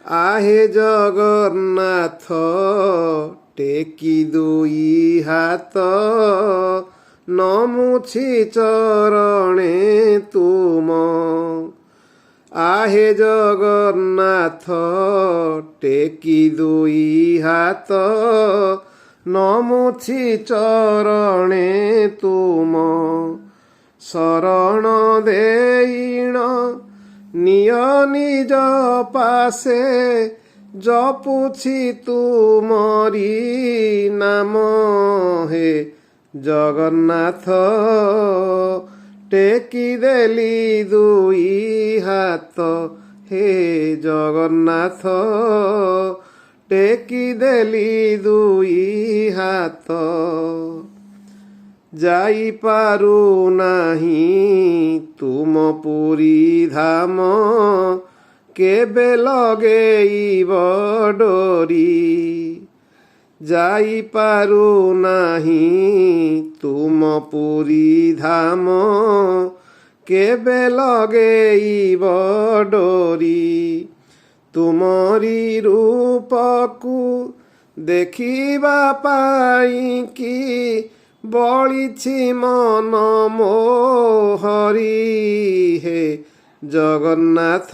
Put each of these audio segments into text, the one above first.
आहे जगन्नाथ टेकी दुई हाथ नमुछि चरणे तुम। आहे जगन्नाथ टेकी दुई हाथ नमुछि चरणे तुम। शरण देईण निय निज पासे जपुछि तुमरी नाम। हे जगन्नाथ टेकी देली दुई हाथ। हे जगन्नाथ टेकी देली दुई हाथ। जाई पारु नाही तुम पुरी धाम केबे लगेइब डोरी। जाई पारु नाही तुम पुरी धाम केबे लगेइब डोरी। तुमरी रूपकु देखिबा पाई कि बलिछि मन मोहरी। हे जगन्नाथ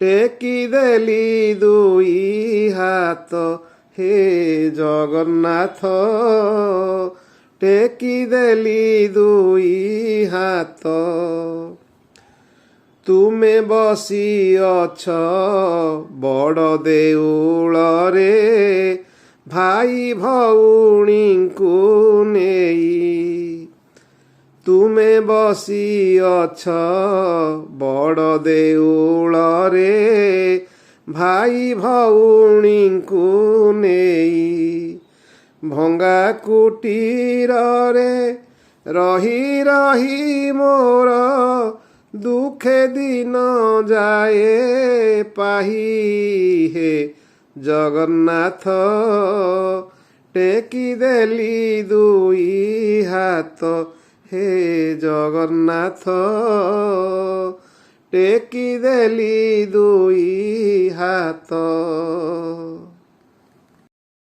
टेकी देली दुई हाथ। हे जगन्नाथ टेकी देली दुई हाथ। तुमे बसी अछ बड़ देउल रे भाई भौणी को नेई। तुमे बसी अछ बड़ देउल रे भाई भौणी को नेई। भंगा कुटीर रे रही रही मोर दुखे दिन जाए पाही। हे जगन्नाथ टेकी देली दुई हाथ। हे जगन्नाथ टेकी देली दुई हाथ।